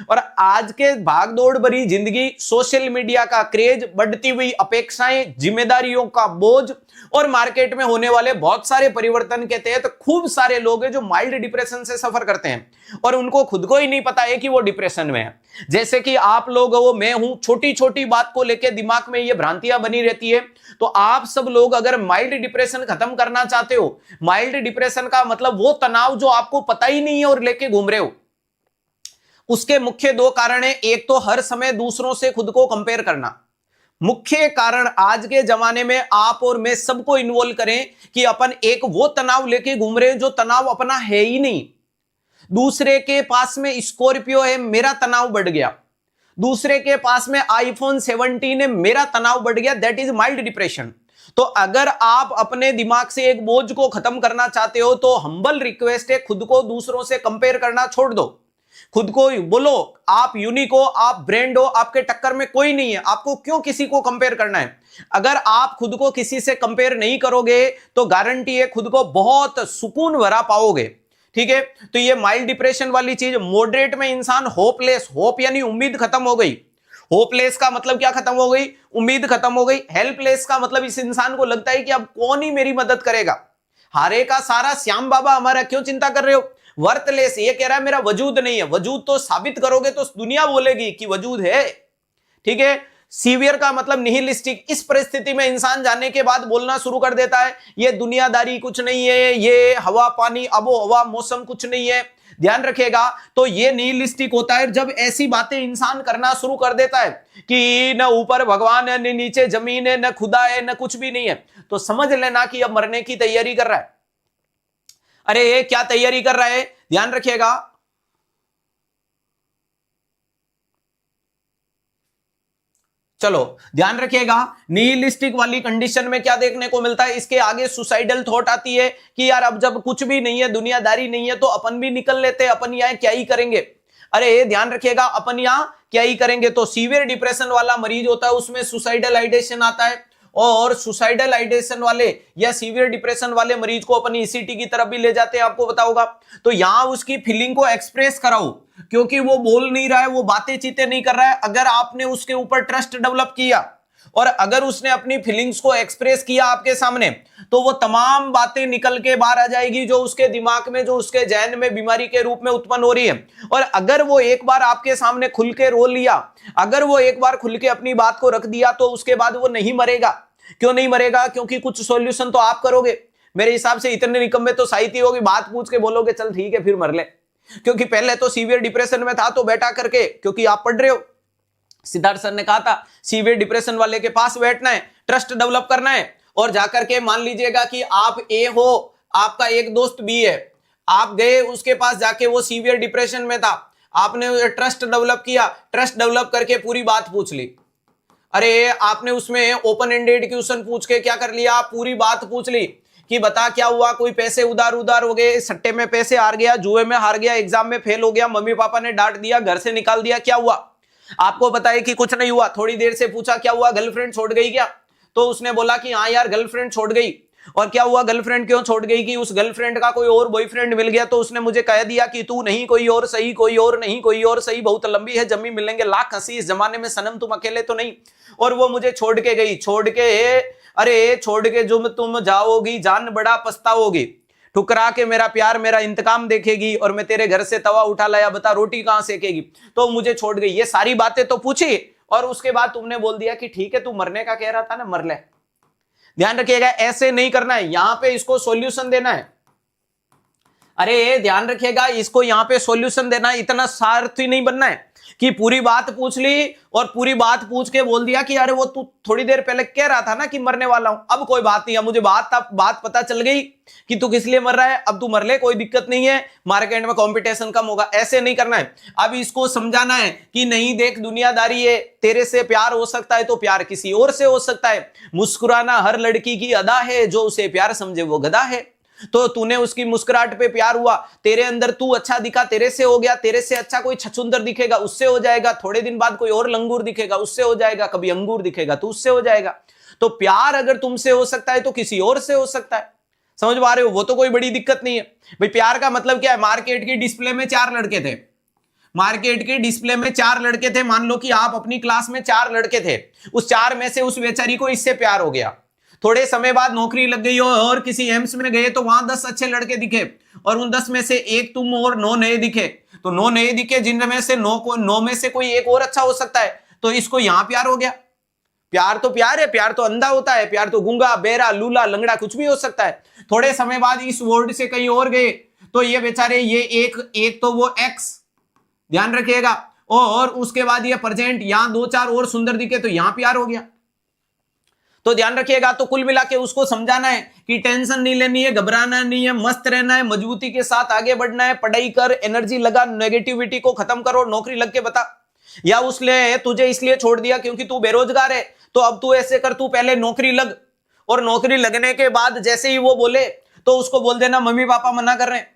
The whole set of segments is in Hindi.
और आज के भागदौड़ भरी जिंदगी, सोशल मीडिया का क्रेज, बढ़ती हुई अपेक्षाएं, जिम्मेदारियों का बोझ और मार्केट में होने वाले बहुत सारे परिवर्तन के तहत खूब सारे लोग हैं जो माइल्ड डिप्रेशन से सफर करते हैं और उनको खुद को ही नहीं पता है कि वो डिप्रेशन में है। जैसे कि आप लोग हो, मैं हूं, छोटी छोटी बात को लेकर दिमाग में ये भ्रांतियां बनी रहती है। तो आप सब लोग अगर माइल्ड डिप्रेशन खत्म करना चाहते हो, माइल्ड डिप्रेशन का मतलब वो तनाव जो आपको पता ही नहीं है और लेके घूम रहे हो, उसके मुख्य दो कारण है। एक तो हर समय दूसरों से खुद को कंपेयर करना। मुख्य कारण आज के जमाने में आप और मैं सबको इन्वॉल्व करें कि अपन एक वो तनाव लेके घूम रहे हैं जो तनाव अपना है ही नहीं। दूसरे के पास में स्कॉर्पियो है, मेरा तनाव बढ़ गया। दूसरे के पास में आईफोन 17 है, मेरा तनाव बढ़ गया। That is mild depression. तो अगर आप अपने दिमाग से एक बोझ को खत्म करना चाहते हो तो हम्बल रिक्वेस्ट है, खुद को दूसरों से कंपेयर करना छोड़ दो। खुद को बोलो आप यूनिक हो, आप ब्रांड हो, आपके टक्कर में कोई नहीं है, आपको क्यों किसी को कंपेयर करना है। अगर आप खुद को किसी से कंपेयर नहीं करोगे तो गारंटी है खुद को बहुत सुकून भरा पाओगे। ठीक है, तो ये माइल्ड डिप्रेशन वाली चीज। मॉडरेट में इंसान होपलेस, होप यानी उम्मीद खत्म हो गई। होपलेस का मतलब क्या खत्म हो गई? उम्मीद खत्म हो गई। हेल्पलेस का मतलब इस इंसान को लगता है कि अब कौन ही मेरी मदद करेगा, हारे का सारा श्याम बाबा हमारा, क्यों चिंता कर रहे हो। वर्थलेस, ये कह रहा है मेरा वजूद नहीं है। वजूद तो साबित करोगे तो दुनिया बोलेगी कि वजूद है। ठीक है। सीवियर का मतलब निहिलिस्टिक। इस परिस्थिति में इंसान जाने के बाद बोलना शुरू कर देता है ये दुनियादारी कुछ नहीं है, ये हवा पानी आबो हवा मौसम कुछ नहीं है। ध्यान रखिएगा, तो ये निहिलिस्टिक होता है जब ऐसी बातें इंसान करना शुरू कर देता है कि न ऊपर भगवान है, न नीचे जमीन है, न खुदा है, न कुछ भी नहीं है, तो समझ लेना कि अब मरने की तैयारी कर रहा है। अरे ये क्या तैयारी कर रहा है? ध्यान रखिएगा। चलो ध्यान रखिएगा, निहिलिस्टिक वाली कंडीशन में क्या देखने को मिलता है, इसके आगे सुसाइडल थॉट आती है कि यार अब जब कुछ भी नहीं है, दुनियादारी नहीं है, तो अपन भी निकल लेते हैं, अपन यहाँ क्या ही करेंगे। अरे ध्यान रखिएगा, अपन यहाँ क्या ही करेंगे। तो सीवियर डिप्रेशन वाला मरीज होता है उसमें सुसाइडल आइडेशन आता है, और सुसाइडल आइडेशन वाले या सीवियर डिप्रेशन वाले मरीज को अपन ईसीटी की तरफ भी ले जाते हैं, आपको पता होगा। तो यहां उसकी फीलिंग को एक्सप्रेस कराओ, क्योंकि वो बोल नहीं रहा है, वो बातें चीतें नहीं कर रहा है। अगर आपने उसके ऊपर ट्रस्ट डेवलप किया और अगर उसने अपनी फीलिंग्स को एक्सप्रेस किया आपके सामने, तो वो तमाम बातें निकल के बाहर आ जाएगी जो उसके दिमाग में, जो उसके जहन में बीमारी के रूप में उत्पन्न हो रही है। और अगर वो एक बार आपके सामने खुल के रो लिया, अगर वो एक बार खुल के अपनी बात को रख दिया, तो उसके बाद वो नहीं मरेगा। क्यों नहीं मरेगा? क्योंकि कुछ सॉल्यूशन तो आप करोगे। मेरे हिसाब से इतने निकम्मे तो साहित्य होगी, बात पूछ के बोलोगे चल ठीक है फिर मर ले, क्योंकि पहले तो सीवियर डिप्रेशन में था तो बैठा करके, क्योंकि आप पढ़ रहे हो, सिद्धार्थ सर ने कहा था सीवियर डिप्रेशन वाले के पास बैठना है, ट्रस्ट डेवलप करना है, और जाकर के मान लीजिएगा कि आप ए हो, आपका एक दोस्त बी है, आप गए उसके पास जाके, वो सीवियर डिप्रेशन में था, आपने ट्रस्ट डेवलप किया, ट्रस्ट डेवलप करके पूरी बात पूछ ली। अरे आपने उसमें ओपन एंडेड क्वेश्चन पूछ के क्या कर लिया, पूरी बात पूछ ली कि बता क्या हुआ, कोई पैसे उधार हो गए, सट्टे में पैसे हार गया, जुए में हार गया, एग्जाम में फेल हो गया, मम्मी पापा ने डांट दिया, घर से निकाल दिया, क्या हुआ? आपको पता है कि कुछ नहीं हुआ। थोड़ी देर से पूछा क्या हुआ, गर्लफ्रेंड छोड़ गई क्या? तो उसने बोला कि हाँ यार गर्लफ्रेंड छोड़ गई। और क्या हुआ, गर्लफ्रेंड क्यों छोड़ गई? कि उस गर्लफ्रेंड का कोई और बॉयफ्रेंड मिल गया, तो उसने मुझे कह दिया कि तू नहीं कोई और सही, कोई और नहीं कोई और सही, बहुत लंबी है जमी, मिलेंगे लाख हंसी इस जमाने में, सनम तुम अकेले तो नहीं। और वो मुझे छोड़ के गई, छोड़ के, अरे छोड़ के जो तुम जाओगी जान बड़ा पछताओगी, ठुकरा के मेरा प्यार मेरा इंतकाम देखेगी, और मैं तेरे घर से तवा उठा लाया, बता रोटी कहां सेकेगी, तो मुझे छोड़ गई। ये सारी बातें तो पूछी और उसके बाद तुमने बोल दिया कि ठीक है तू मरने का कह रहा था ना, मर ले। ध्यान रखिएगा, ऐसे नहीं करना है, यहां पे इसको सॉल्यूशन देना है। अरे ध्यान रखिएगा, इसको यहां पे सॉल्यूशन देना है, इतना स्वार्थी नहीं बनना है कि पूरी बात पूछ ली और पूरी बात पूछ के बोल दिया कि अरे वो तू थोड़ी देर पहले कह रहा था ना कि मरने वाला हूं, अब कोई बात नहीं है, मुझे बात पता चल गई कि तू किस लिए मर रहा है, अब तू मर ले, कोई दिक्कत नहीं है, मार्केट में कंपटीशन कम होगा। ऐसे नहीं करना है। अब इसको समझाना है कि नहीं देख दुनियादारी है, तेरे से प्यार हो सकता है तो प्यार किसी और से हो सकता है, मुस्कुराना हर लड़की की अदा है, जो उसे प्यार समझे वो गधा है। तो तूने उसकी मुस्कुराहट पे प्यार हुआ, तेरे अंदर तू अच्छा दिखा, तेरे से हो गया, तेरे से अच्छा कोई छछुंदर दिखेगा उससे हो जाएगा, थोड़े दिन बाद कोई और लंगूर दिखेगा उससे हो जाएगा, कभी अंगूर दिखेगा तो उससे हो जाएगा। तो प्यार अगर तुमसे हो सकता है तो किसी और से हो सकता है। समझ पा रहे हो? वो तो कोई बड़ी दिक्कत नहीं है भाई। प्यार का मतलब क्या है, मार्केट की डिस्प्ले में 4 लड़के थे, मार्केट के डिस्प्ले में 4 लड़के थे, मान लो कि आप अपनी क्लास में 4 लड़के थे, उस 4 में से उस बेचारी को इससे प्यार हो गया, थोड़े समय बाद नौकरी लग गई और किसी एम्स में गए तो वहां 10 अच्छे लड़के दिखे और उन 10 में से एक तुम और 9 नए दिखे, तो 9 नए दिखे जिनमें से 9 में से कोई एक और अच्छा हो सकता है, तो इसको यहां प्यार हो गया। प्यार तो प्यार है, प्यार तो अंधा होता है, प्यार तो गूंगा बेरा लूला लंगड़ा कुछ भी हो सकता है। थोड़े समय बाद इस वर्ड से कहीं और गए तो ये बेचारे ये एक तो वो एक्स, ध्यान रखिएगा, और उसके बाद ये प्रेजेंट, यहां 2-4 और सुंदर दिखे तो यहां प्यार हो गया। तो ध्यान रखिएगा, तो कुल मिला के उसको समझाना है कि टेंशन नहीं लेनी है, घबराना नहीं है, मस्त रहना है, मजबूती के साथ आगे बढ़ना है, पढ़ाई कर, एनर्जी लगा, नेगेटिविटी को खत्म करो, नौकरी लग के बता। या उसने तुझे इसलिए छोड़ दिया क्योंकि तू बेरोजगार है, तो अब तू ऐसे कर, तू पहले नौकरी लग, और नौकरी लगने के बाद जैसे ही वो बोले तो उसको बोल देना मम्मी पापा मना कर रहे हैं।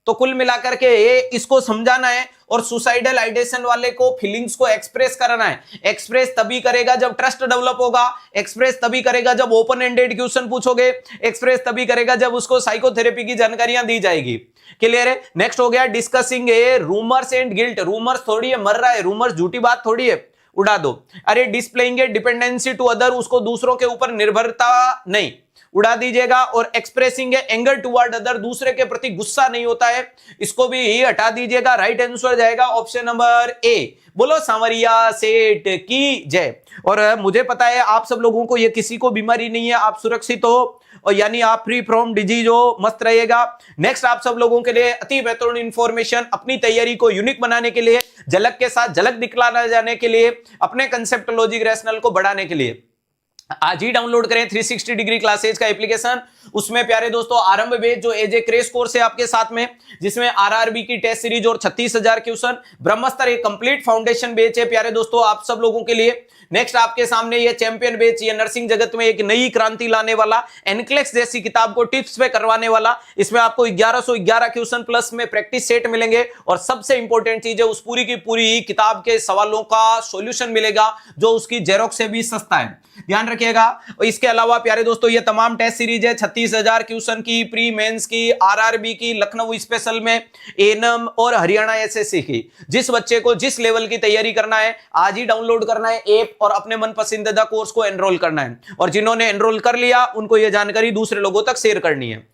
तो कुल मिलाकर के इसको समझाना है और सुसाइडल आइडिएशन वाले को फीलिंग्स को एक्सप्रेस करना है। एक्सप्रेस तभी करेगा जब ट्रस्ट डेवलप होगा, एक्सप्रेस तभी करेगा जब ओपन एंडेड क्वेश्चन पूछोगे, एक्सप्रेस तभी करेगा जब उसको साइकोथेरेपी की जानकारियां दी जाएगी। क्लियर है? नेक्स्ट हो गया discussing A rumours and guilt. Rumours थोड़ी है मर रहा है, रूमर्स झूठी बात थोड़ी है, उड़ा दो। अरे displaying a dependency to other, उसको दूसरों के ऊपर निर्भरता नहीं, उड़ा दीजिएगा। और एक्सप्रेसिंग एंगर टुवर्ड अदर, दूसरे के प्रति गुस्सा नहीं होता है, इसको भी ही हटा दीजिएगा। राइट आंसर जाएगा ऑप्शन नंबर ए। बोलो सांवरिया सेठ की जय। और मुझे पता है आप सब लोगों को ये किसी को बीमारी नहीं है, आप सुरक्षित हो, और यानी आप फ्री फ्रॉम डिजीज हो, मस्त रहिएगा। नेक्स्ट आप सब लोगों के लिए अति बेहतरीन इंफॉर्मेशन, अपनी तैयारी को यूनिक बनाने के लिए, झलक के साथ झलक दिखलाना जाने के लिए, अपने कंसेप्ट लॉजिक रैशनल को बढ़ाने के लिए आज ही डाउनलोड करें 360 डिग्री क्लासेज का एप्लीकेशन। उसमें प्यारे दोस्तों आरंभ बैच जो एज ए क्रेश कोर्स है आपके साथ में, जिसमें आरआरबी की टेस्ट सीरीज और 36,000 क्वेश्चन, ब्रह्मास्त्र एक कंप्लीट फाउंडेशन बैच है प्यारे दोस्तों आप सब लोगों के लिए। नेक्स्ट आपके सामने ये चैंपियन बैच, ये नर्सिंग जगत में एक नई क्रांति लाने वाला, एनक्लेक्स जैसी किताब को टिप्स पे करवाने वाला। इसमें आपको 1111 क्वेश्चन प्लस में प्रैक्टिस सेट मिलेंगे, और सबसे इंपॉर्टेंट चीज है उस पूरी की पूरी किताब के सवालों का सॉल्यूशन मिलेगा, जो उसकी जेरोक्स से भी सस्ता है, ध्यान रखिएगा। और इसके अलावा प्यारे दोस्तों ये तमाम टेस्ट सीरीज है 36,000 क्वेश्चन की, प्री मेंस की, आरआरबी की, लखनऊ स्पेशल में, एनएम और हरियाणा एसएससी की। जिस बच्चे को जिस लेवल की तैयारी करना है आज ही डाउनलोड करना है ऐप और अपने मन पसंदीदा कोर्स को एनरोल करना है, और जिन्होंने एनरोल कर लिया उनको यह जानकारी दूसरे लोगों तक शेयर करनी है।